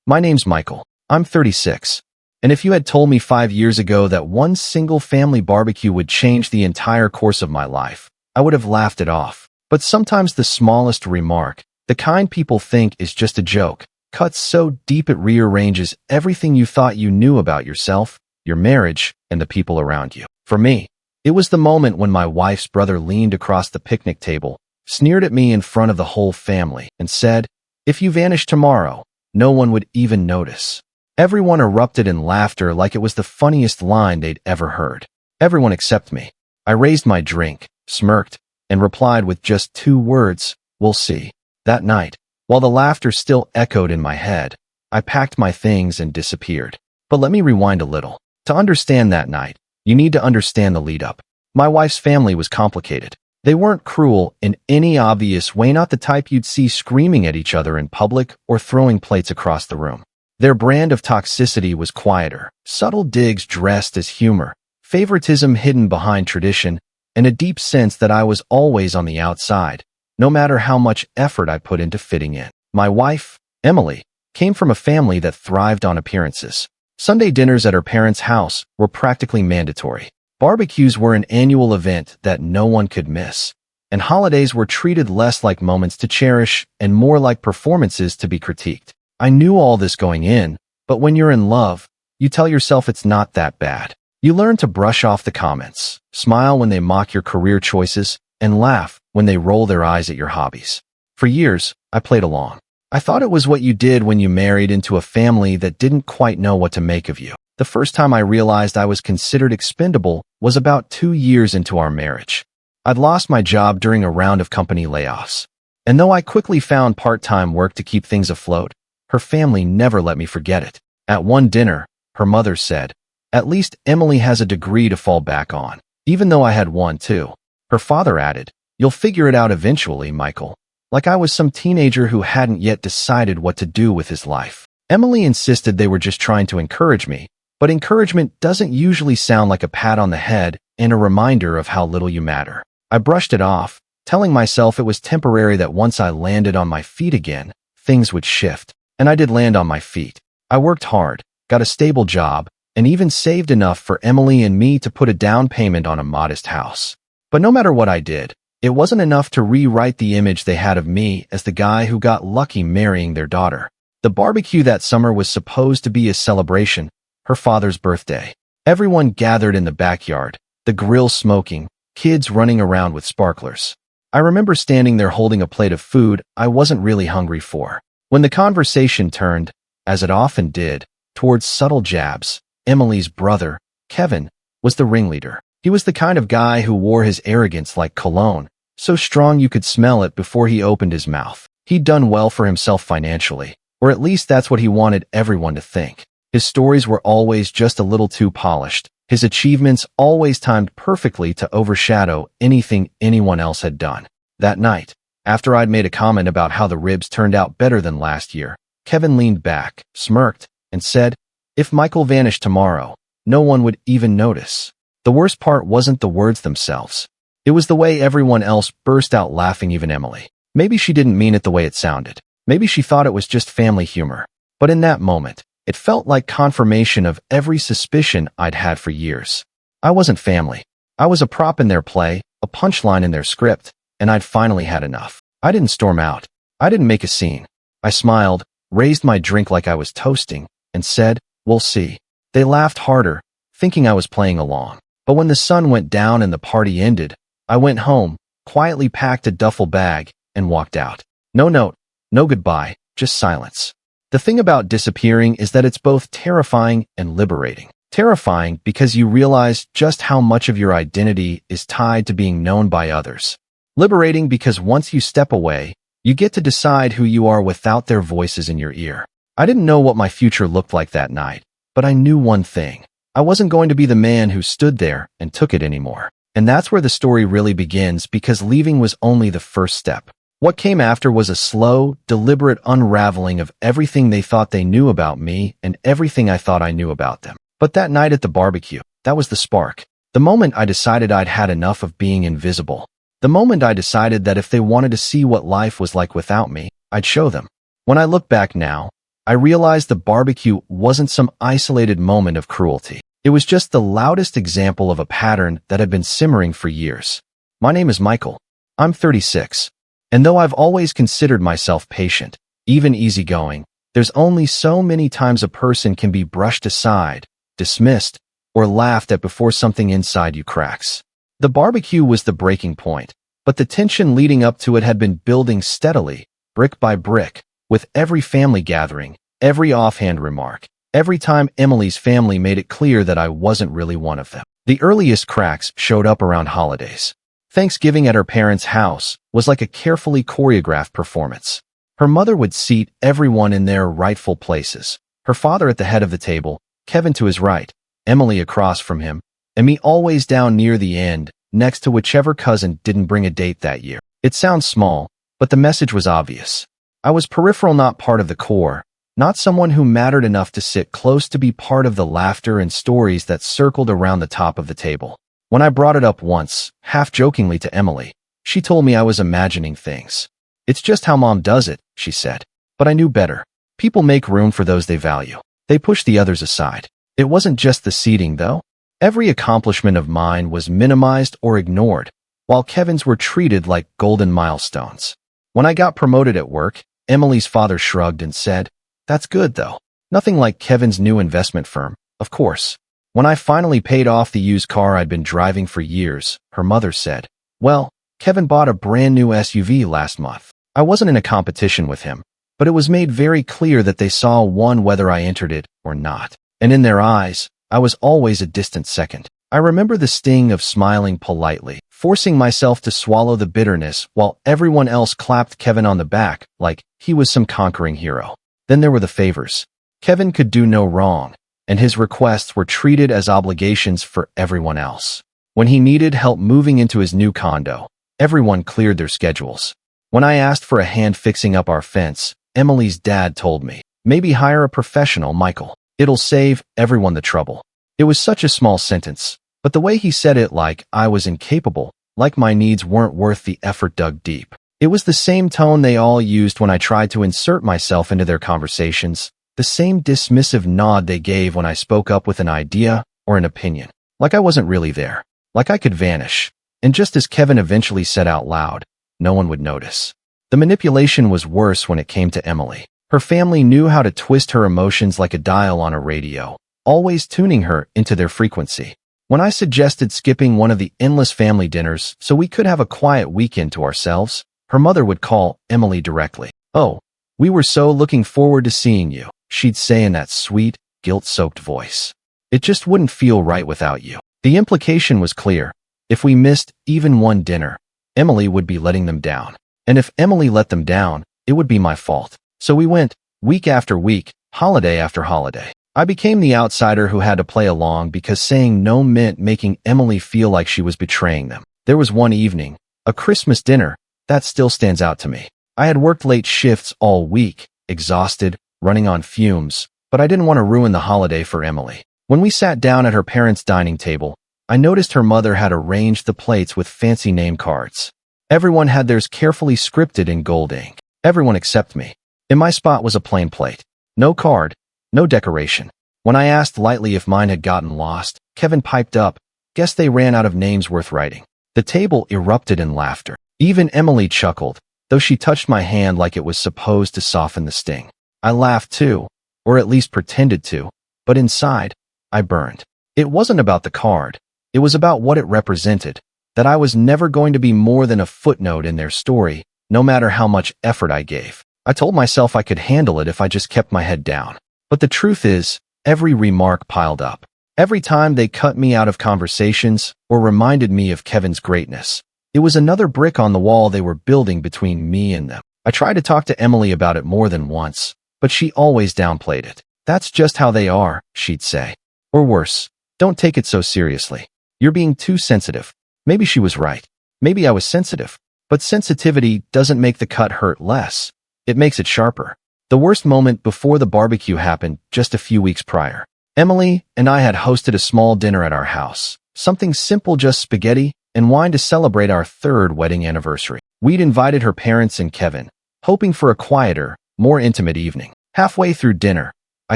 My name's Michael. I'm 36. And if you had told me 5 years ago that one single family barbecue would change the entire course of my life, I would have laughed it off. But sometimes the smallest remark, the kind people think is just a joke, cuts so deep it rearranges everything you thought you knew about yourself, your marriage, and the people around you. For me, it was the moment when my wife's brother leaned across the picnic table, sneered at me in front of the whole family, and said, "If you vanish tomorrow, no one would even notice." Everyone erupted in laughter like it was the funniest line they'd ever heard. Everyone except me. I raised my drink, smirked, and replied with just 2 words, "We'll see." That night, while the laughter still echoed in my head, I packed my things and disappeared. But let me rewind a little. To understand that night, you need to understand the lead-up. My wife's family was complicated. They weren't cruel in any obvious way, not the type you'd see screaming at each other in public or throwing plates across the room. Their brand of toxicity was quieter, subtle digs dressed as humor, favoritism hidden behind tradition, and a deep sense that I was always on the outside, no matter how much effort I put into fitting in. My wife, Emily, came from a family that thrived on appearances. Sunday dinners at her parents' house were practically mandatory. Barbecues were an annual event that no one could miss, and holidays were treated less like moments to cherish and more like performances to be critiqued. I knew all this going in, but when you're in love, you tell yourself it's not that bad. You learn to brush off the comments, smile when they mock your career choices, and laugh when they roll their eyes at your hobbies. For years, I played along. I thought it was what you did when you married into a family that didn't quite know what to make of you. The first time I realized I was considered expendable was about 2 years into our marriage. I'd lost my job during a round of company layoffs. And though I quickly found part-time work to keep things afloat, her family never let me forget it. At one dinner, her mother said, "At least Emily has a degree to fall back on," even though I had one too. Her father added, "You'll figure it out eventually, Michael," like I was some teenager who hadn't yet decided what to do with his life. Emily insisted they were just trying to encourage me, but encouragement doesn't usually sound like a pat on the head and a reminder of how little you matter. I brushed it off, telling myself it was temporary, that once I landed on my feet again, things would shift. And I did land on my feet. I worked hard, got a stable job, and even saved enough for Emily and me to put a down payment on a modest house. But no matter what I did, it wasn't enough to rewrite the image they had of me as the guy who got lucky marrying their daughter. The barbecue that summer was supposed to be a celebration, her father's birthday. Everyone gathered in the backyard, the grill smoking, kids running around with sparklers. I remember standing there holding a plate of food I wasn't really hungry for. When the conversation turned, as it often did, towards subtle jabs, Emily's brother, Kevin, was the ringleader. He was the kind of guy who wore his arrogance like cologne, so strong you could smell it before he opened his mouth. He'd done well for himself financially, or at least that's what he wanted everyone to think. His stories were always just a little too polished, his achievements always timed perfectly to overshadow anything anyone else had done. That night, after I'd made a comment about how the ribs turned out better than last year, Kevin leaned back, smirked, and said, "If Michael vanished tomorrow, no one would even notice." The worst part wasn't the words themselves. It was the way everyone else burst out laughing, even Emily. Maybe she didn't mean it the way it sounded. Maybe she thought it was just family humor. But in that moment, it felt like confirmation of every suspicion I'd had for years. I wasn't family. I was a prop in their play, a punchline in their script, and I'd finally had enough. I didn't storm out. I didn't make a scene. I smiled, raised my drink like I was toasting, and said, "We'll see." They laughed harder, thinking I was playing along. But when the sun went down and the party ended, I went home, quietly packed a duffel bag, and walked out. No note, no goodbye, just silence. The thing about disappearing is that it's both terrifying and liberating. Terrifying because you realize just how much of your identity is tied to being known by others. Liberating because once you step away, you get to decide who you are without their voices in your ear. I didn't know what my future looked like that night, but I knew one thing. I wasn't going to be the man who stood there and took it anymore. And that's where the story really begins, because leaving was only the first step. What came after was a slow, deliberate unraveling of everything they thought they knew about me and everything I thought I knew about them. But that night at the barbecue, that was the spark. The moment I decided I'd had enough of being invisible. The moment I decided that if they wanted to see what life was like without me, I'd show them. When I look back now, I realized the barbecue wasn't some isolated moment of cruelty. It was just the loudest example of a pattern that had been simmering for years. My name is Michael. I'm 36. And though I've always considered myself patient, even easygoing, there's only so many times a person can be brushed aside, dismissed, or laughed at before something inside you cracks. The barbecue was the breaking point, but the tension leading up to it had been building steadily, brick by brick, with every family gathering, every offhand remark, every time Emily's family made it clear that I wasn't really one of them. The earliest cracks showed up around holidays. Thanksgiving at her parents' house was like a carefully choreographed performance. Her mother would seat everyone in their rightful places. Her father at the head of the table, Kevin to his right, Emily across from him, and me always down near the end, next to whichever cousin didn't bring a date that year. It sounds small, but the message was obvious. I was peripheral, not part of the core, not someone who mattered enough to sit close to be part of the laughter and stories that circled around the top of the table. When I brought it up once, half-jokingly to Emily, she told me I was imagining things. It's just how Mom does it, she said. But I knew better. People make room for those they value. They push the others aside. It wasn't just the seating, though. Every accomplishment of mine was minimized or ignored, while Kevin's were treated like golden milestones. When I got promoted at work, Emily's father shrugged and said, "That's good, though. Nothing like Kevin's new investment firm, of course." When I finally paid off the used car I'd been driving for years, her mother said, "Well, Kevin bought a brand new SUV last month." I wasn't in a competition with him, but it was made very clear that they saw one whether I entered it or not. And in their eyes, I was always a distant second. I remember the sting of smiling politely, forcing myself to swallow the bitterness while everyone else clapped Kevin on the back like he was some conquering hero. Then there were the favors. Kevin could do no wrong, and his requests were treated as obligations for everyone else. When he needed help moving into his new condo, everyone cleared their schedules. When I asked for a hand fixing up our fence, Emily's dad told me, "Maybe hire a professional, Michael. It'll save everyone the trouble." It was such a small sentence, but the way he said it, like I was incapable, like my needs weren't worth the effort, dug deep. It was the same tone they all used when I tried to insert myself into their conversations, the same dismissive nod they gave when I spoke up with an idea or an opinion, like I wasn't really there, like I could vanish. And just as Kevin eventually said out loud, no one would notice. The manipulation was worse when it came to Emily. Her family knew how to twist her emotions like a dial on a radio, always tuning her into their frequency. When I suggested skipping one of the endless family dinners so we could have a quiet weekend to ourselves, her mother would call Emily directly. "Oh, we were so looking forward to seeing you," she'd say in that sweet, guilt-soaked voice. "It just wouldn't feel right without you." The implication was clear. If we missed even one dinner, Emily would be letting them down. And if Emily let them down, it would be my fault. So we went, week after week, holiday after holiday. I became the outsider who had to play along because saying no meant making Emily feel like she was betraying them. There was one evening, a Christmas dinner, that still stands out to me. I had worked late shifts all week, exhausted, running on fumes, but I didn't want to ruin the holiday for Emily. When we sat down at her parents' dining table, I noticed her mother had arranged the plates with fancy name cards. Everyone had theirs carefully scripted in gold ink. Everyone except me. In my spot was a plain plate. No card, no decoration. When I asked lightly if mine had gotten lost, Kevin piped up, "Guess they ran out of names worth writing." The table erupted in laughter. Even Emily chuckled, though she touched my hand like it was supposed to soften the sting. I laughed too, or at least pretended to, but inside, I burned. It wasn't about the card. It was about what it represented, that I was never going to be more than a footnote in their story, no matter how much effort I gave. I told myself I could handle it if I just kept my head down. But the truth is, every remark piled up. Every time they cut me out of conversations or reminded me of Kevin's greatness, it was another brick on the wall they were building between me and them. I tried to talk to Emily about it more than once, but she always downplayed it. "That's just how they are," she'd say. Or worse, "Don't take it so seriously. You're being too sensitive." Maybe she was right. Maybe I was sensitive. But sensitivity doesn't make the cut hurt less. It makes it sharper. The worst moment before the barbecue happened just a few weeks prior. Emily and I had hosted a small dinner at our house. Something simple, just spaghetti and wine to celebrate our 3rd wedding anniversary. We'd invited her parents and Kevin, hoping for a quieter, more intimate evening. Halfway through dinner, I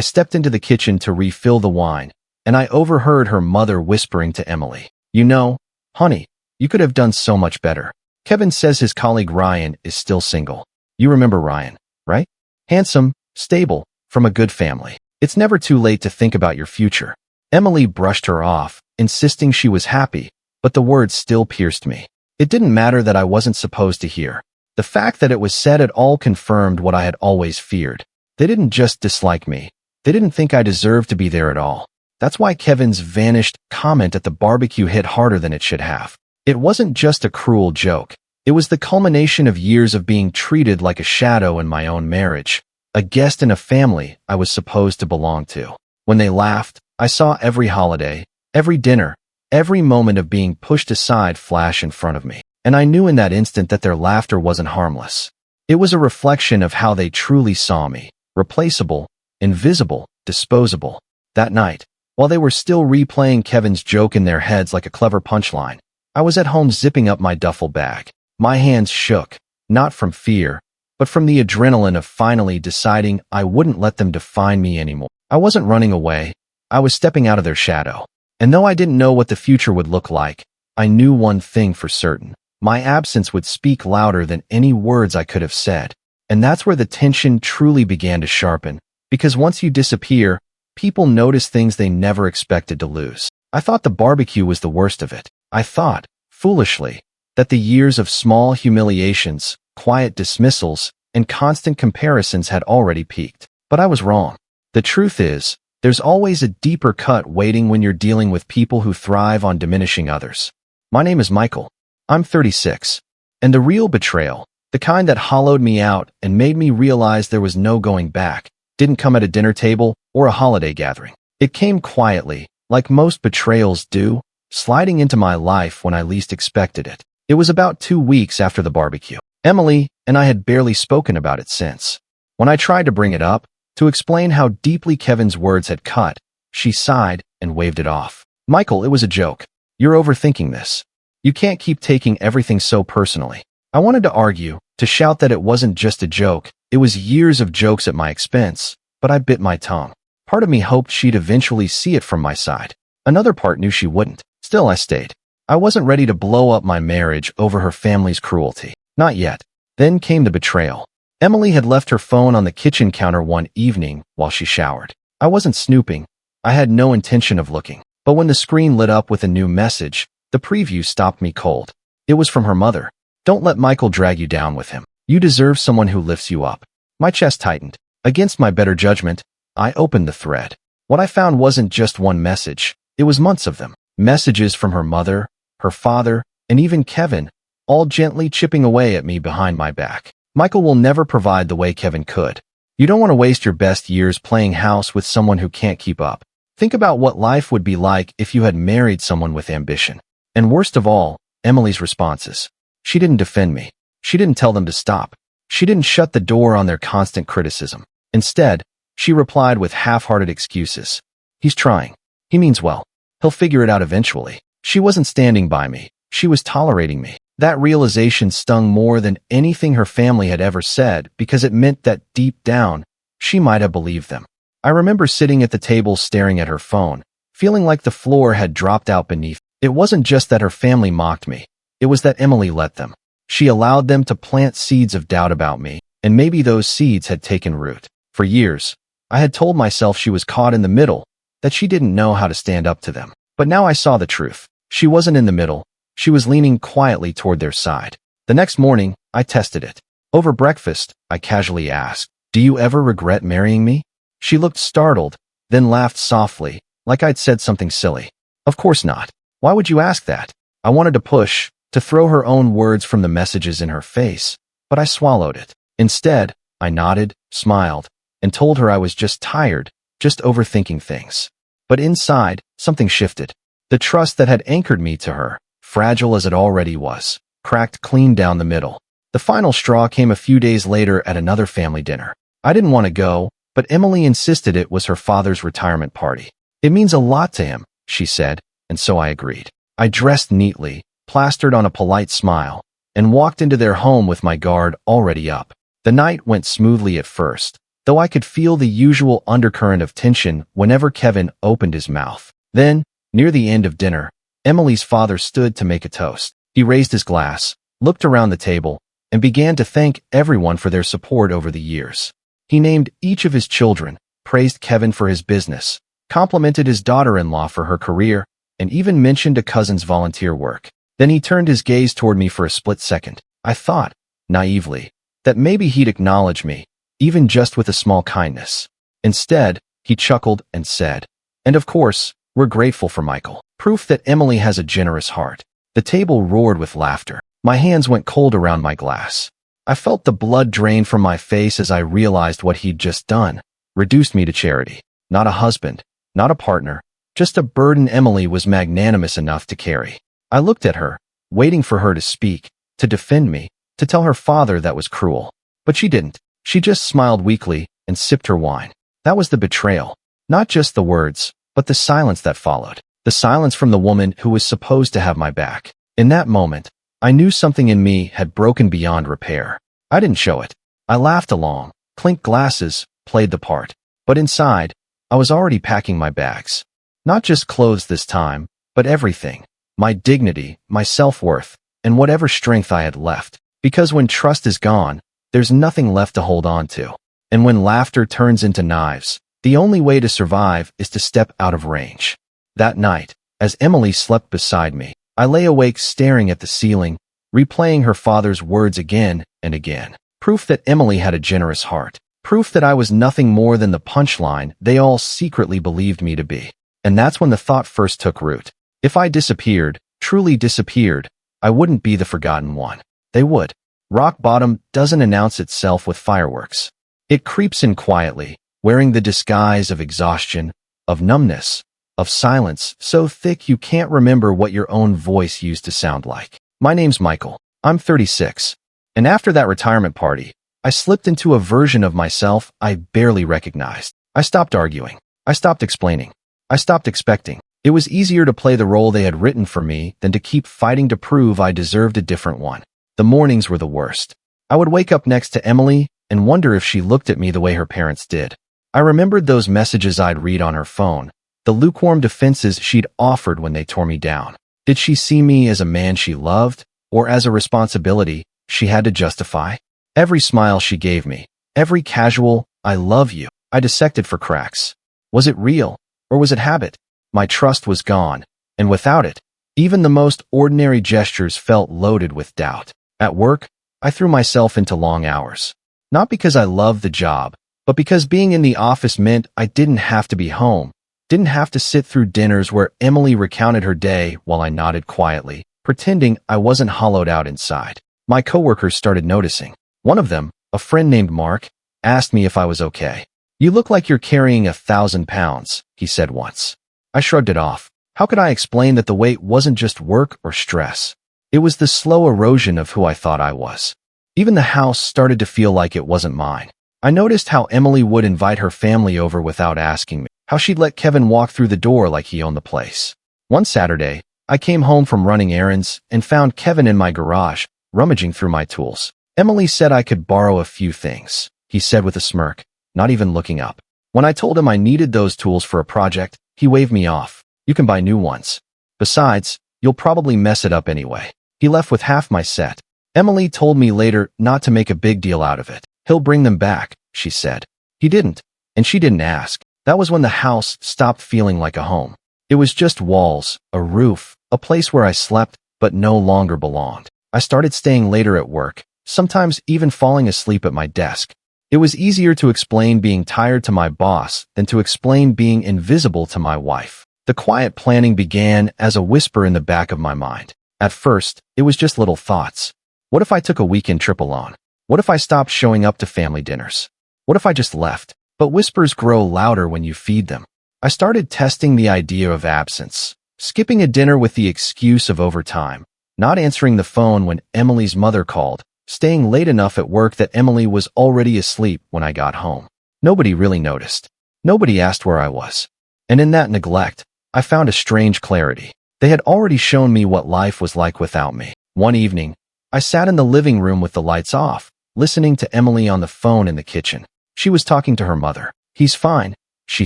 stepped into the kitchen to refill the wine, and I overheard her mother whispering to Emily, "You know, honey, you could have done so much better. Kevin says his colleague Ryan is still single. You remember Ryan, right? Handsome, stable, from a good family. It's never too late to think about your future." Emily brushed her off, insisting she was happy, but the words still pierced me. It didn't matter that I wasn't supposed to hear. The fact that it was said at all confirmed what I had always feared. They didn't just dislike me. They didn't think I deserved to be there at all. That's why Kevin's vanished comment at the barbecue hit harder than it should have. It wasn't just a cruel joke. It was the culmination of years of being treated like a shadow in my own marriage, a guest in a family I was supposed to belong to. When they laughed, I saw every holiday, every dinner, every moment of being pushed aside flash in front of me. And I knew in that instant that their laughter wasn't harmless. It was a reflection of how they truly saw me. Replaceable, invisible, disposable. That night, while they were still replaying Kevin's joke in their heads like a clever punchline, I was at home zipping up my duffel bag. My hands shook, not from fear, but from the adrenaline of finally deciding I wouldn't let them define me anymore. I wasn't running away. I was stepping out of their shadow. And though I didn't know what the future would look like, I knew one thing for certain. My absence would speak louder than any words I could have said. And that's where the tension truly began to sharpen. Because once you disappear, people notice things they never expected to lose. I thought the barbecue was the worst of it. I thought, foolishly, that the years of small humiliations, quiet dismissals, and constant comparisons had already peaked. But I was wrong. The truth is, there's always a deeper cut waiting when you're dealing with people who thrive on diminishing others. My name is Michael. I'm 36. And the real betrayal, the kind that hollowed me out and made me realize there was no going back, didn't come at a dinner table or a holiday gathering. It came quietly, like most betrayals do, sliding into my life when I least expected it. It was about 2 weeks after the barbecue. Emily and I had barely spoken about it since. When I tried to bring it up, to explain how deeply Kevin's words had cut, she sighed and waved it off. "Michael, it was a joke. You're overthinking this. You can't keep taking everything so personally." I wanted to argue, to shout that it wasn't just a joke, it was years of jokes at my expense, but I bit my tongue. Part of me hoped she'd eventually see it from my side. Another part knew she wouldn't. Still, I stayed. I wasn't ready to blow up my marriage over her family's cruelty. Not yet. Then came the betrayal. Emily had left her phone on the kitchen counter one evening while she showered. I wasn't snooping. I had no intention of looking. But when the screen lit up with a new message, the preview stopped me cold. It was from her mother. "Don't let Michael drag you down with him. You deserve someone who lifts you up." My chest tightened. Against my better judgment, I opened the thread. What I found wasn't just one message. It was months of them. Messages from her mother, her father, and even Kevin, all gently chipping away at me behind my back. "Michael will never provide the way Kevin could. You don't want to waste your best years playing house with someone who can't keep up. Think about what life would be like if you had married someone with ambition." And worst of all, Emily's responses. She didn't defend me. She didn't tell them to stop. She didn't shut the door on their constant criticism. Instead, she replied with half-hearted excuses. "He's trying. He means well. He'll figure it out eventually." She wasn't standing by me. She was tolerating me. That realization stung more than anything her family had ever said because it meant that deep down, she might have believed them. I remember sitting at the table staring at her phone, feeling like the floor had dropped out beneath. It wasn't just that her family mocked me. It was that Emily let them. She allowed them to plant seeds of doubt about me, and maybe those seeds had taken root. For years, I had told myself she was caught in the middle, that she didn't know how to stand up to them. But now I saw the truth. She wasn't in the middle. She was leaning quietly toward their side. The next morning, I tested it. Over breakfast, I casually asked, "Do you ever regret marrying me?" She looked startled, then laughed softly, like I'd said something silly. "Of course not. Why would you ask that?" I wanted to push, to throw her own words from the messages in her face, but I swallowed it. Instead, I nodded, smiled, and told her I was just tired, just overthinking things. But inside, something shifted. The trust that had anchored me to her, fragile as it already was, cracked clean down the middle. The final straw came a few days later at another family dinner. I didn't want to go, but Emily insisted it was her father's retirement party. "It means a lot to him," she said, and so I agreed. I dressed neatly, plastered on a polite smile, and walked into their home with my guard already up. The night went smoothly at first. though I could feel the usual undercurrent of tension whenever Kevin opened his mouth. Then, near the end of dinner, Emily's father stood to make a toast. He raised his glass, looked around the table, and began to thank everyone for their support over the years. He named each of his children, praised Kevin for his business, complimented his daughter-in-law for her career, and even mentioned a cousin's volunteer work. Then he turned his gaze toward me for a split second. I thought, naively, that maybe he'd acknowledge me, even just with a small kindness. Instead, he chuckled and said, "And of course, we're grateful for Michael. Proof that Emily has a generous heart." The table roared with laughter. My hands went cold around my glass. I felt the blood drain from my face as I realized what he'd just done. Reduced me to charity. Not a husband, not a partner, just a burden Emily was magnanimous enough to carry. I looked at her, waiting for her to speak, to defend me, to tell her father that was cruel. But she didn't. She just smiled weakly and sipped her wine. That was the betrayal. Not just the words, but the silence that followed. The silence from the woman who was supposed to have my back. In that moment, I knew something in me had broken beyond repair. I didn't show it. I laughed along, clinked glasses, played the part. But inside, I was already packing my bags. Not just clothes this time, but everything. My dignity, my self-worth, and whatever strength I had left. Because when trust is gone, there's nothing left to hold on to. And when laughter turns into knives, the only way to survive is to step out of range. That night, as Emily slept beside me, I lay awake staring at the ceiling, replaying her father's words again and again. Proof that Emily had a generous heart. Proof that I was nothing more than the punchline they all secretly believed me to be. And that's when the thought first took root. If I disappeared, truly disappeared, I wouldn't be the forgotten one. They would. Rock bottom doesn't announce itself with fireworks. It creeps in quietly, wearing the disguise of exhaustion, of numbness, of silence so thick you can't remember what your own voice used to sound like. My name's Michael. I'm 36. And after that retirement party, I slipped into a version of myself I barely recognized. I stopped arguing. I stopped explaining. I stopped expecting. It was easier to play the role they had written for me than to keep fighting to prove I deserved a different one. The mornings were the worst. I would wake up next to Emily and wonder if she looked at me the way her parents did. I remembered those messages I'd read on her phone, the lukewarm defenses she'd offered when they tore me down. Did she see me as a man she loved, or as a responsibility she had to justify? Every smile she gave me, every casual, "I love you," I dissected for cracks. Was it real, or was it habit? My trust was gone, and without it, even the most ordinary gestures felt loaded with doubt. At work, I threw myself into long hours. Not because I loved the job, but because being in the office meant I didn't have to be home, didn't have to sit through dinners where Emily recounted her day while I nodded quietly, pretending I wasn't hollowed out inside. My coworkers started noticing. One of them, a friend named Mark, asked me if I was okay. "You look like you're carrying 1,000 pounds, he said once. I shrugged it off. How could I explain that the weight wasn't just work or stress? It was the slow erosion of who I thought I was. Even the house started to feel like it wasn't mine. I noticed how Emily would invite her family over without asking me, how she'd let Kevin walk through the door like he owned the place. One Saturday, I came home from running errands and found Kevin in my garage, rummaging through my tools. "Emily said I could borrow a few things," he said with a smirk, not even looking up. When I told him I needed those tools for a project, he waved me off. "You can buy new ones. Besides, you'll probably mess it up anyway." He left with half my set. Emily told me later not to make a big deal out of it. "He'll bring them back," she said. He didn't, and she didn't ask. That was when the house stopped feeling like a home. It was just walls, a roof, a place where I slept, but no longer belonged. I started staying later at work, sometimes even falling asleep at my desk. It was easier to explain being tired to my boss than to explain being invisible to my wife. The quiet planning began as a whisper in the back of my mind. At first, it was just little thoughts. What if I took a weekend trip alone? What if I stopped showing up to family dinners? What if I just left? But whispers grow louder when you feed them. I started testing the idea of absence, skipping a dinner with the excuse of overtime, not answering the phone when Emily's mother called, staying late enough at work that Emily was already asleep when I got home. Nobody really noticed. Nobody asked where I was. And in that neglect, I found a strange clarity. They had already shown me what life was like without me. One evening, I sat in the living room with the lights off, listening to Emily on the phone in the kitchen. She was talking to her mother. "He's fine," she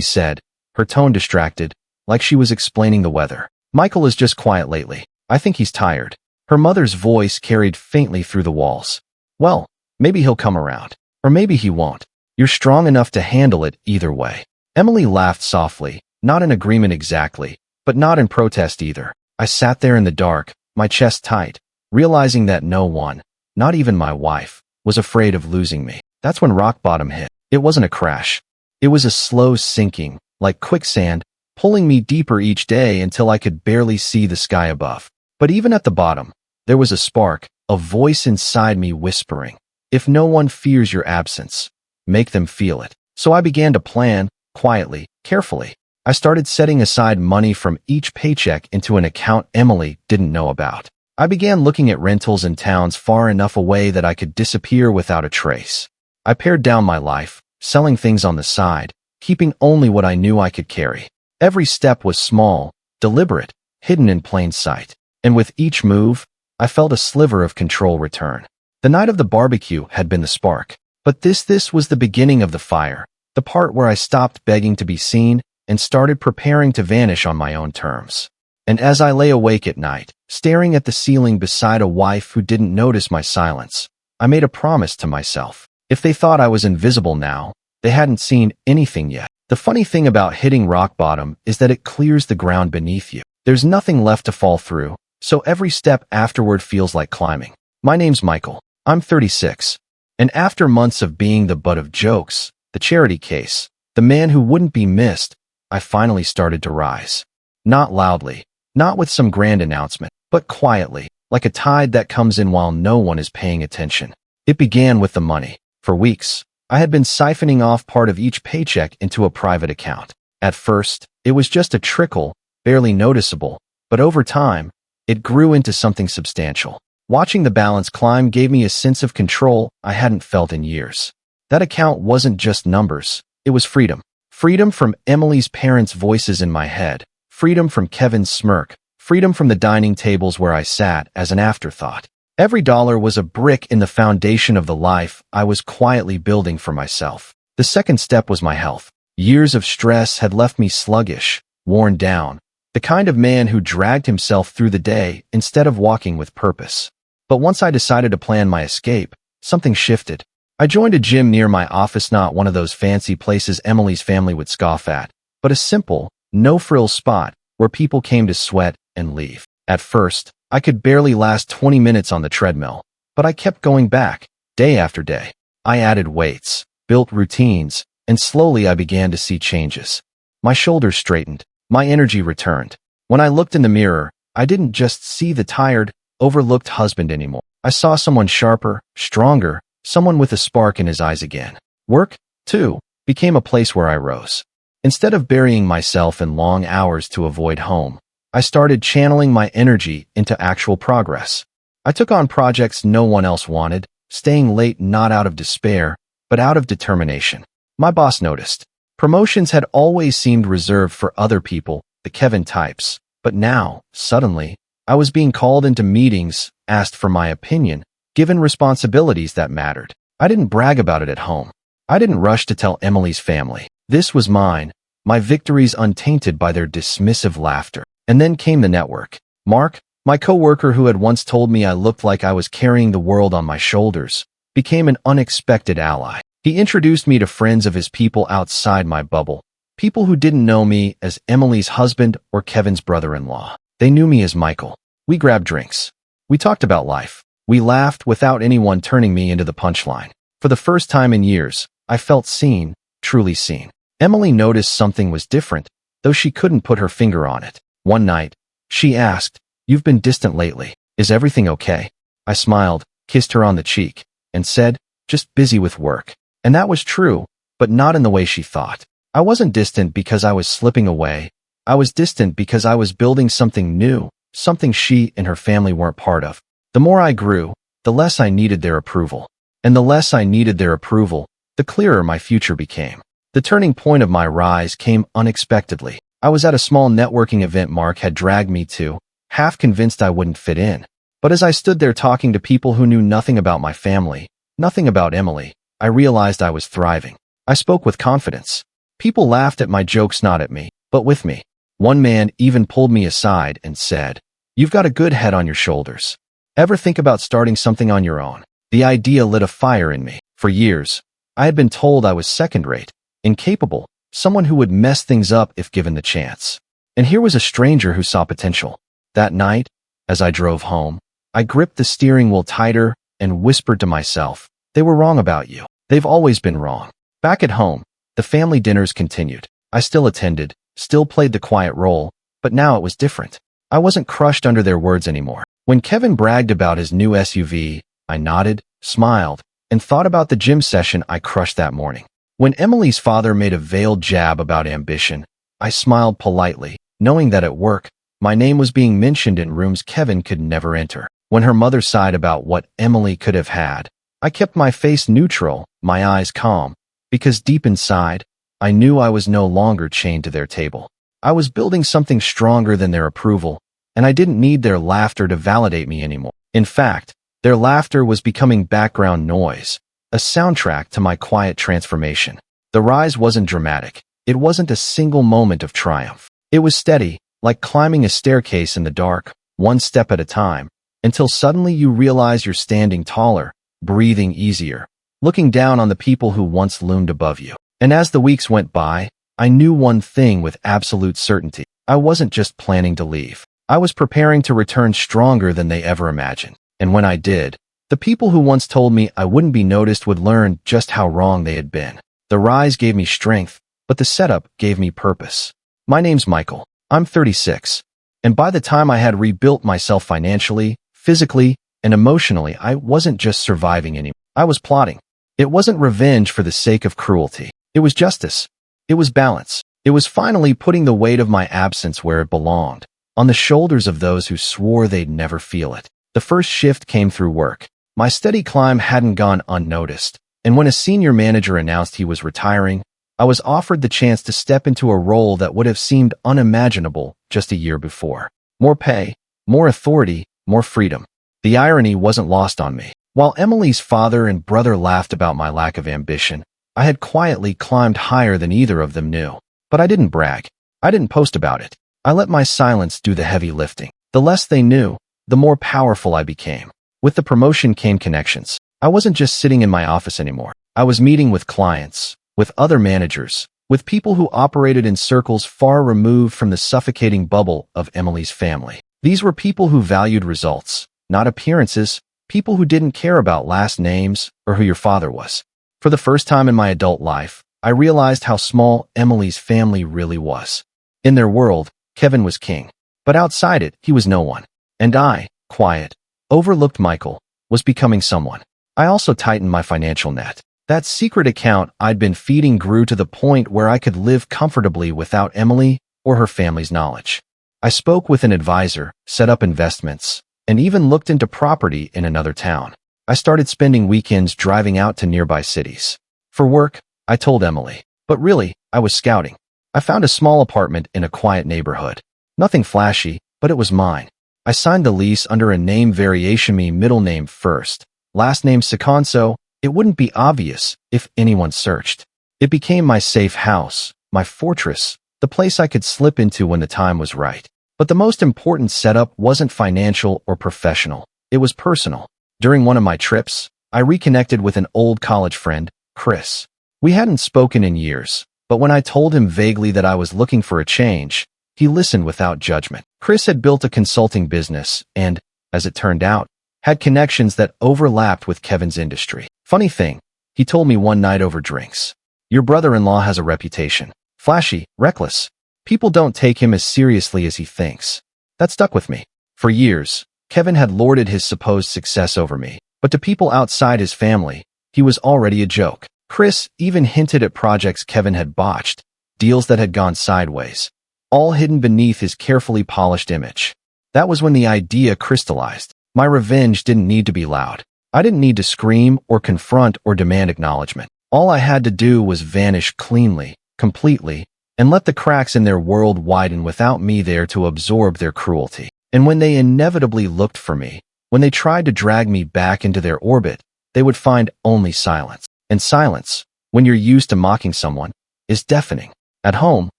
said, her tone distracted, like she was explaining the weather. "Michael is just quiet lately. I think he's tired." Her mother's voice carried faintly through the walls. "Well, maybe he'll come around. Or maybe he won't. You're strong enough to handle it either way." Emily laughed softly, not in agreement exactly, but not in protest either. I sat there in the dark, my chest tight, realizing that no one, not even my wife, was afraid of losing me. That's when rock bottom hit. It wasn't a crash. It was a slow sinking, like quicksand, pulling me deeper each day until I could barely see the sky above. But even at the bottom, there was a spark, a voice inside me whispering, "If no one fears your absence, make them feel it." So I began to plan, quietly, carefully. I started setting aside money from each paycheck into an account Emily didn't know about. I began looking at rentals in towns far enough away that I could disappear without a trace. I pared down my life, selling things on the side, keeping only what I knew I could carry. Every step was small, deliberate, hidden in plain sight. And with each move, I felt a sliver of control return. The night of the barbecue had been the spark. But this was the beginning of the fire, the part where I stopped begging to be seen and started preparing to vanish on my own terms. And as I lay awake at night, staring at the ceiling beside a wife who didn't notice my silence, I made a promise to myself. If they thought I was invisible now, they hadn't seen anything yet. The funny thing about hitting rock bottom is that it clears the ground beneath you. There's nothing left to fall through, so every step afterward feels like climbing. My name's Michael. I'm 36. And after months of being the butt of jokes, the charity case, the man who wouldn't be missed, I finally started to rise. Not loudly, not with some grand announcement, but quietly, like a tide that comes in while no one is paying attention. It began with the money. For weeks, I had been siphoning off part of each paycheck into a private account. At first, it was just a trickle, barely noticeable, but over time, it grew into something substantial. Watching the balance climb gave me a sense of control I hadn't felt in years. That account wasn't just numbers, it was freedom. Freedom from Emily's parents' voices in my head, freedom from Kevin's smirk, freedom from the dining tables where I sat as an afterthought. Every dollar was a brick in the foundation of the life I was quietly building for myself. The second step was my health. Years of stress had left me sluggish, worn down, the kind of man who dragged himself through the day instead of walking with purpose. But once I decided to plan my escape, something shifted. I joined a gym near my office, not one of those fancy places Emily's family would scoff at, but a simple, no-frills spot where people came to sweat and leave. At first, I could barely last 20 minutes on the treadmill, but I kept going back, day after day. I added weights, built routines, and slowly I began to see changes. My shoulders straightened, my energy returned. When I looked in the mirror, I didn't just see the tired, overlooked husband anymore. I saw someone sharper, stronger, someone with a spark in his eyes again. Work, too, became a place where I rose. Instead of burying myself in long hours to avoid home, I started channeling my energy into actual progress. I took on projects no one else wanted, staying late not out of despair, but out of determination. My boss noticed. Promotions had always seemed reserved for other people, the Kevin types, but now, suddenly, I was being called into meetings, asked for my opinion, given responsibilities that mattered. I didn't brag about it at home. I didn't rush to tell Emily's family. This was mine, my victories untainted by their dismissive laughter. And then came the network. Mark, my coworker who had once told me I looked like I was carrying the world on my shoulders, became an unexpected ally. He introduced me to friends of his people outside my bubble, people who didn't know me as Emily's husband or Kevin's brother-in-law. They knew me as Michael. We grabbed drinks. We talked about life. We laughed without anyone turning me into the punchline. For the first time in years, I felt seen, truly seen. Emily noticed something was different, though she couldn't put her finger on it. One night, she asked, "You've been distant lately. Is everything okay?" I smiled, kissed her on the cheek, and said, "Just busy with work." And that was true, but not in the way she thought. I wasn't distant because I was slipping away. I was distant because I was building something new, something she and her family weren't part of. The more I grew, the less I needed their approval. And the less I needed their approval, the clearer my future became. The turning point of my rise came unexpectedly. I was at a small networking event Mark had dragged me to, half convinced I wouldn't fit in. But as I stood there talking to people who knew nothing about my family, nothing about Emily, I realized I was thriving. I spoke with confidence. People laughed at my jokes, not at me, but with me. One man even pulled me aside and said, "You've got a good head on your shoulders. Ever think about starting something on your own?" The idea lit a fire in me. For years, I had been told I was second-rate, incapable, someone who would mess things up if given the chance. And here was a stranger who saw potential. That night, as I drove home, I gripped the steering wheel tighter and whispered to myself, "They were wrong about you. They've always been wrong." Back at home, the family dinners continued. I still attended, still played the quiet role, but now it was different. I wasn't crushed under their words anymore. When Kevin bragged about his new SUV, I nodded, smiled, and thought about the gym session I crushed that morning. When Emily's father made a veiled jab about ambition, I smiled politely, knowing that at work, my name was being mentioned in rooms Kevin could never enter. When her mother sighed about what Emily could have had, I kept my face neutral, my eyes calm, because deep inside, I knew I was no longer chained to their table. I was building something stronger than their approval, and I didn't need their laughter to validate me anymore. In fact, their laughter was becoming background noise, a soundtrack to my quiet transformation. The rise wasn't dramatic. It wasn't a single moment of triumph. It was steady, like climbing a staircase in the dark, one step at a time, until suddenly you realize you're standing taller, breathing easier, looking down on the people who once loomed above you. And as the weeks went by, I knew one thing with absolute certainty. I wasn't just planning to leave. I was preparing to return stronger than they ever imagined. And when I did, the people who once told me I wouldn't be noticed would learn just how wrong they had been. The rise gave me strength, but the setup gave me purpose. My name's Michael. I'm 36. And by the time I had rebuilt myself financially, physically, and emotionally, I wasn't just surviving anymore. I was plotting. It wasn't revenge for the sake of cruelty. It was justice. It was balance. It was finally putting the weight of my absence where it belonged, on the shoulders of those who swore they'd never feel it. The first shift came through work. My steady climb hadn't gone unnoticed, and when a senior manager announced he was retiring, I was offered the chance to step into a role that would have seemed unimaginable just a year before. More pay, more authority, more freedom. The irony wasn't lost on me. While Emily's father and brother laughed about my lack of ambition, I had quietly climbed higher than either of them knew. But I didn't brag. I didn't post about it. I let my silence do the heavy lifting. The less they knew, the more powerful I became. With the promotion came connections. I wasn't just sitting in my office anymore. I was meeting with clients, with other managers, with people who operated in circles far removed from the suffocating bubble of Emily's family. These were people who valued results, not appearances, people who didn't care about last names or who your father was. For the first time in my adult life, I realized how small Emily's family really was. In their world, Kevin was king. But outside it, he was no one. And I, quiet, overlooked Michael, was becoming someone. I also tightened my financial net. That secret account I'd been feeding grew to the point where I could live comfortably without Emily or her family's knowledge. I spoke with an advisor, set up investments, and even looked into property in another town. I started spending weekends driving out to nearby cities. For work, I told Emily, but really, I was scouting. I found a small apartment in a quiet neighborhood. Nothing flashy, but it was mine. I signed the lease under a name variation, me middle name first, last name Siconso. It wouldn't be obvious if anyone searched. It became my safe house, my fortress, the place I could slip into when the time was right. But the most important setup wasn't financial or professional. It was personal. During one of my trips, I reconnected with an old college friend, Chris. We hadn't spoken in years, but when I told him vaguely that I was looking for a change, he listened without judgment. Chris had built a consulting business and, as it turned out, had connections that overlapped with Kevin's industry. Funny thing, he told me one night over drinks, "Your brother-in-law has a reputation. Flashy, reckless. People don't take him as seriously as he thinks." That stuck with me. For years, Kevin had lorded his supposed success over me, but to people outside his family, he was already a joke. Chris even hinted at projects Kevin had botched, deals that had gone sideways, all hidden beneath his carefully polished image. That was when the idea crystallized. My revenge didn't need to be loud. I didn't need to scream or confront or demand acknowledgement. All I had to do was vanish cleanly, completely, and let the cracks in their world widen without me there to absorb their cruelty. And when they inevitably looked for me, when they tried to drag me back into their orbit, they would find only silence. And silence when you're used to mocking someone, is deafening. At home,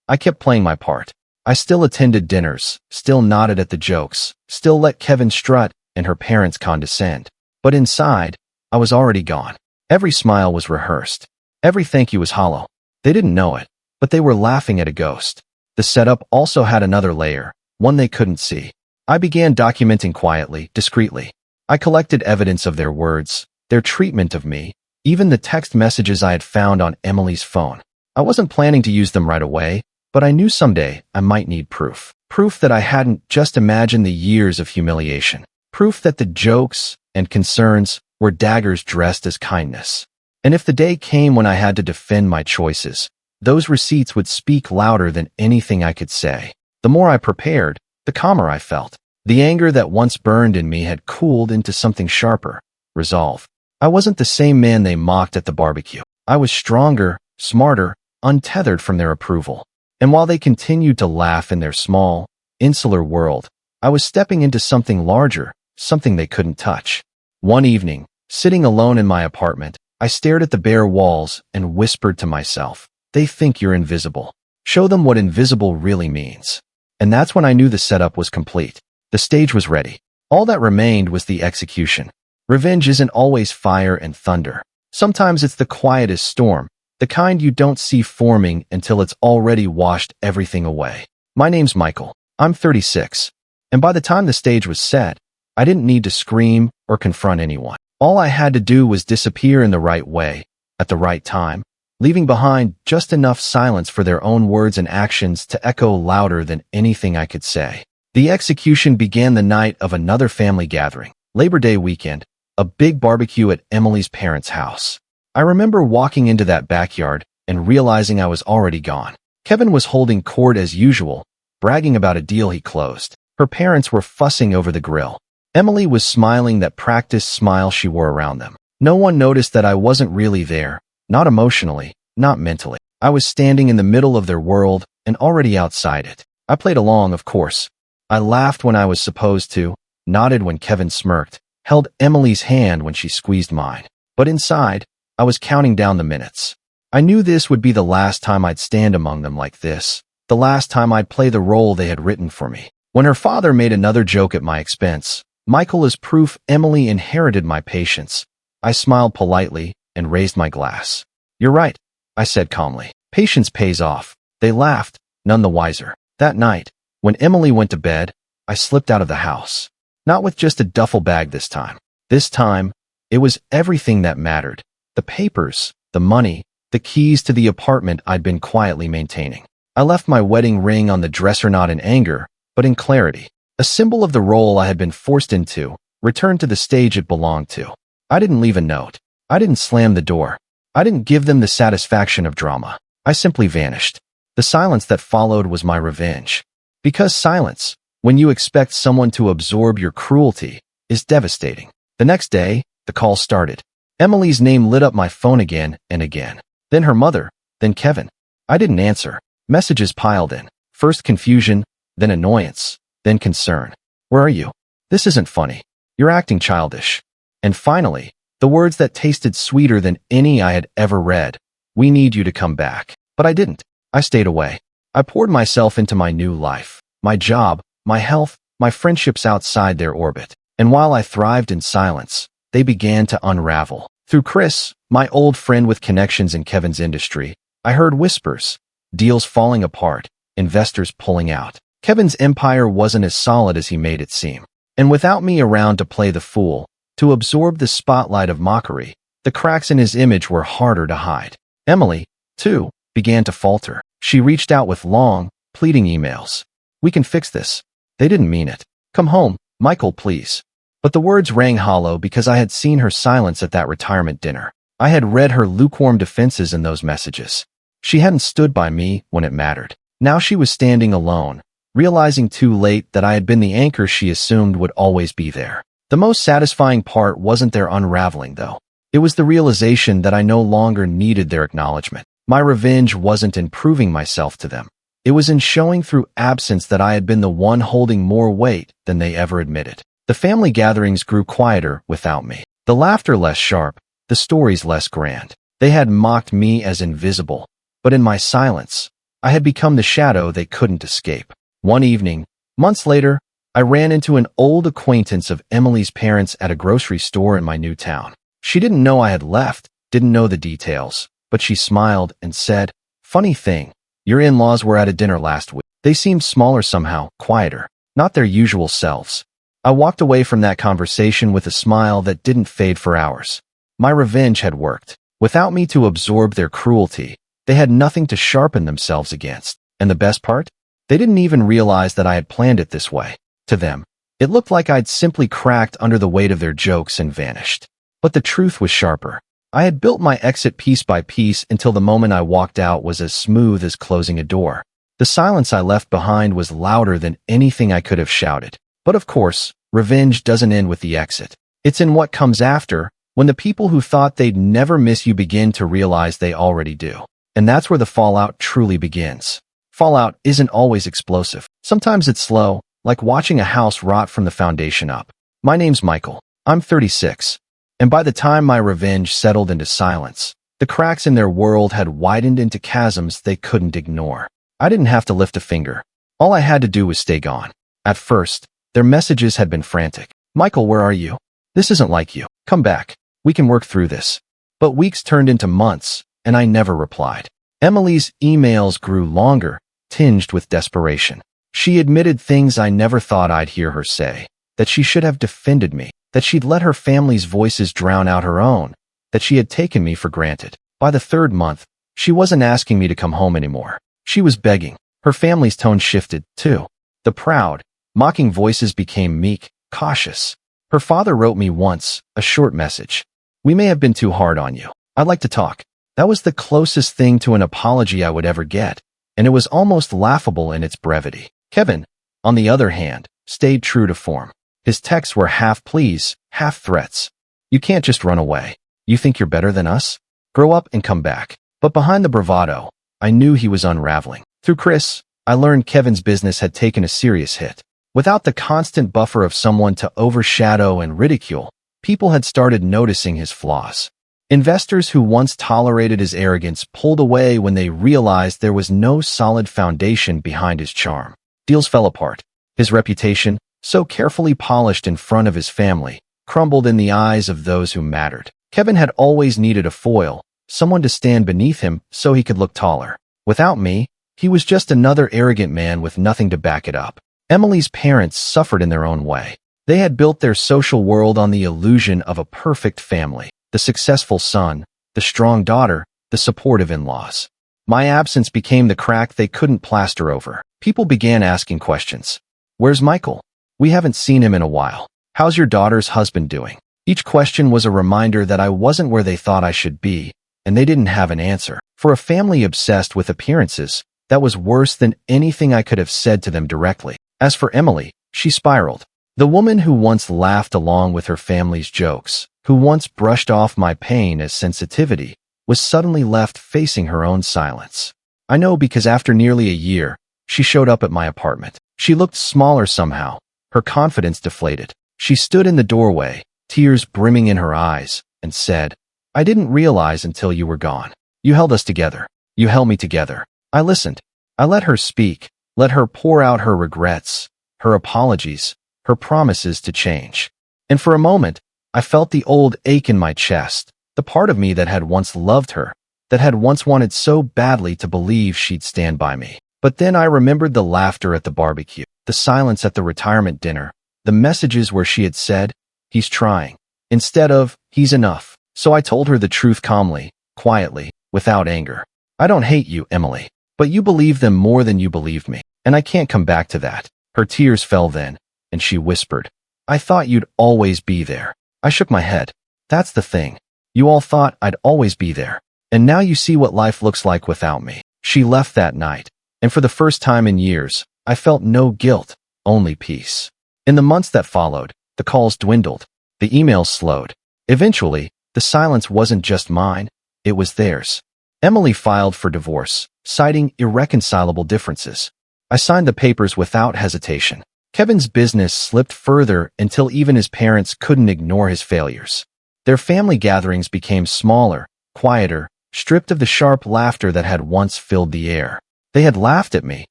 I kept playing my part. I still attended dinners, still nodded at the jokes, still let Kevin strut and her parents condescend. But inside, I was already gone. Every smile was rehearsed. Every thank you was hollow. They didn't know it, but they were laughing at a ghost. The setup also had another layer, one they couldn't see. I began documenting quietly, discreetly. I collected evidence of their words, their treatment of me, even the text messages I had found on Emily's phone. I wasn't planning to use them right away, but I knew someday I might need proof. Proof that I hadn't just imagined the years of humiliation. Proof that the jokes and concerns were daggers dressed as kindness. And if the day came when I had to defend my choices, those receipts would speak louder than anything I could say. The more I prepared, the calmer I felt. The anger that once burned in me had cooled into something sharper, resolve. I wasn't the same man they mocked at the barbecue. I was stronger, smarter, untethered from their approval. And while they continued to laugh in their small, insular world, I was stepping into something larger, something they couldn't touch. One evening, sitting alone in my apartment, I stared at the bare walls and whispered to myself, "They think you're invisible. Show them what invisible really means." And that's when I knew the setup was complete. The stage was ready. All that remained was the execution. Revenge isn't always fire and thunder. Sometimes it's the quietest storm, the kind you don't see forming until it's already washed everything away. My name's Michael. I'm 36. And by the time the stage was set, I didn't need to scream or confront anyone. All I had to do was disappear in the right way, at the right time, leaving behind just enough silence for their own words and actions to echo louder than anything I could say. The execution began the night of another family gathering, Labor Day weekend, a big barbecue at Emily's parents' house. I remember walking into that backyard and realizing I was already gone. Kevin was holding court as usual, bragging about a deal he closed. Her parents were fussing over the grill. Emily was smiling that practiced smile she wore around them. No one noticed that I wasn't really there, not emotionally, not mentally. I was standing in the middle of their world and already outside it. I played along, of course. I laughed when I was supposed to, nodded when Kevin smirked, held Emily's hand when she squeezed mine. But inside, I was counting down the minutes. I knew this would be the last time I'd stand among them like this, the last time I'd play the role they had written for me. When her father made another joke at my expense, Michael is proof Emily inherited my patience. I smiled politely and raised my glass. "You're right," I said calmly. "Patience pays off." They laughed, none the wiser. That night, when Emily went to bed, I slipped out of the house. Not with just a duffel bag this time. This time, it was everything that mattered. The papers, the money, the keys to the apartment I'd been quietly maintaining. I left my wedding ring on the dresser not in anger, but in clarity. A symbol of the role I had been forced into, returned to the stage it belonged to. I didn't leave a note. I didn't slam the door. I didn't give them the satisfaction of drama. I simply vanished. The silence that followed was my revenge. Because silence, when you expect someone to absorb your cruelty, is devastating. The next day, the call started. Emily's name lit up my phone again and again. Then her mother, then Kevin. I didn't answer. Messages piled in. First confusion, then annoyance, then concern. "Where are you? This isn't funny. You're acting childish." And finally, the words that tasted sweeter than any I had ever read. "We need you to come back." But I didn't. I stayed away. I poured myself into my new life, my job, my health, my friendships outside their orbit. And while I thrived in silence, they began to unravel. Through Chris, my old friend with connections in Kevin's industry, I heard whispers, deals falling apart, investors pulling out. Kevin's empire wasn't as solid as he made it seem. And without me around to play the fool, to absorb the spotlight of mockery, the cracks in his image were harder to hide. Emily, too, began to falter. She reached out with long, pleading emails. "We can fix this." They didn't mean it. "Come home, Michael, please." But the words rang hollow because I had seen her silence at that retirement dinner. I had read her lukewarm defenses in those messages. She hadn't stood by me when it mattered. Now she was standing alone, realizing too late that I had been the anchor she assumed would always be there. The most satisfying part wasn't their unraveling, though. It was the realization that I no longer needed their acknowledgement. My revenge wasn't in proving myself to them. It was in showing through absence that I had been the one holding more weight than they ever admitted. The family gatherings grew quieter without me. The laughter less sharp, the stories less grand. They had mocked me as invisible, but in my silence, I had become the shadow they couldn't escape. One evening, months later, I ran into an old acquaintance of Emily's parents at a grocery store in my new town. She didn't know I had left, didn't know the details, but she smiled and said, "Funny thing, your in-laws were at a dinner last week. They seemed smaller somehow, quieter, not their usual selves." I walked away from that conversation with a smile that didn't fade for hours. My revenge had worked. Without me to absorb their cruelty, they had nothing to sharpen themselves against. And the best part? They didn't even realize that I had planned it this way. To them, it looked like I'd simply cracked under the weight of their jokes and vanished. But the truth was sharper. I had built my exit piece by piece until the moment I walked out was as smooth as closing a door. The silence I left behind was louder than anything I could have shouted. But of course, revenge doesn't end with the exit. It's in what comes after, when the people who thought they'd never miss you begin to realize they already do. And that's where the fallout truly begins. Fallout isn't always explosive. Sometimes it's slow, like watching a house rot from the foundation up. My name's Michael. I'm 36. And by the time my revenge settled into silence, the cracks in their world had widened into chasms they couldn't ignore. I didn't have to lift a finger. All I had to do was stay gone. At first, their messages had been frantic. "Michael, where are you? This isn't like you. Come back. We can work through this." But weeks turned into months, and I never replied. Emily's emails grew longer, tinged with desperation. She admitted things I never thought I'd hear her say, that she should have defended me, that she'd let her family's voices drown out her own, that she had taken me for granted. By the third month, she wasn't asking me to come home anymore. She was begging. Her family's tone shifted, too. The proud, mocking voices became meek, cautious. Her father wrote me once, a short message. "We may have been too hard on you. I'd like to talk." That was the closest thing to an apology I would ever get, and it was almost laughable in its brevity. Kevin, on the other hand, stayed true to form. His texts were half pleas, half threats. "You can't just run away. You think you're better than us? Grow up and come back." But behind the bravado, I knew he was unraveling. Through Chris, I learned Kevin's business had taken a serious hit. Without the constant buffer of someone to overshadow and ridicule, people had started noticing his flaws. Investors who once tolerated his arrogance pulled away when they realized there was no solid foundation behind his charm. Deals fell apart. His reputation, so carefully polished in front of his family, crumbled in the eyes of those who mattered. Kevin had always needed a foil, someone to stand beneath him so he could look taller. Without me, he was just another arrogant man with nothing to back it up. Emily's parents suffered in their own way. They had built their social world on the illusion of a perfect family, the successful son, the strong daughter, the supportive in-laws. My absence became the crack they couldn't plaster over. People began asking questions. "Where's Michael? We haven't seen him in a while. How's your daughter's husband doing?" Each question was a reminder that I wasn't where they thought I should be, and they didn't have an answer. For a family obsessed with appearances, that was worse than anything I could have said to them directly. As for Emily, she spiraled. The woman who once laughed along with her family's jokes, who once brushed off my pain as sensitivity, was suddenly left facing her own silence. I know because after nearly a year, she showed up at my apartment. She looked smaller somehow, her confidence deflated. She stood in the doorway, tears brimming in her eyes, and said, "I didn't realize until you were gone. You held us together. You held me together." I listened. I let her speak, let her pour out her regrets, her apologies, her promises to change. And for a moment, I felt the old ache in my chest, the part of me that had once loved her, that had once wanted so badly to believe she'd stand by me. But then I remembered the laughter at the barbecue, the silence at the retirement dinner, the messages where she had said, "He's trying," instead of, "He's enough." So I told her the truth calmly, quietly, without anger. "I don't hate you, Emily, but you believe them more than you believed me, and I can't come back to that." Her tears fell then, and she whispered, "I thought you'd always be there." I shook my head. "That's the thing. You all thought I'd always be there. And now you see what life looks like without me." She left that night, and for the first time in years, I felt no guilt, only peace. In the months that followed, the calls dwindled, the emails slowed. Eventually, the silence wasn't just mine, it was theirs. Emily filed for divorce, citing irreconcilable differences. I signed the papers without hesitation. Kevin's business slipped further until even his parents couldn't ignore his failures. Their family gatherings became smaller, quieter, stripped of the sharp laughter that had once filled the air. They had laughed at me,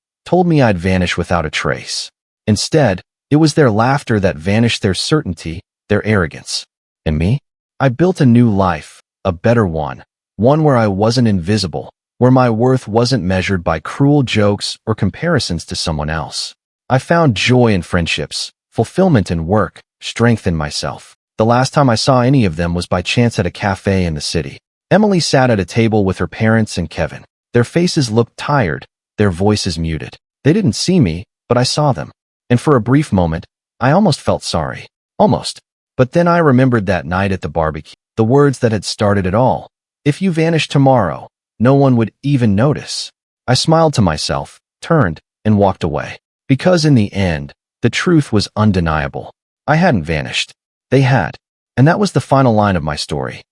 told me I'd vanish without a trace. Instead, it was their laughter that vanished their certainty, their arrogance. And me? I built a new life, a better one where I wasn't invisible, where my worth wasn't measured by cruel jokes or comparisons to someone else. I found joy in friendships, fulfillment in work, strength in myself. The last time I saw any of them was by chance at a cafe in the city. Emily sat at a table with her parents and Kevin. Their faces looked tired, their voices muted. They didn't see me, but I saw them. And for a brief moment, I almost felt sorry. Almost. But then I remembered that night at the barbecue, the words that had started it all. If you vanish tomorrow, no one would even notice. I smiled to myself, turned, and walked away. Because in the end, the truth was undeniable. I hadn't vanished. They had. And that was the final line of my story.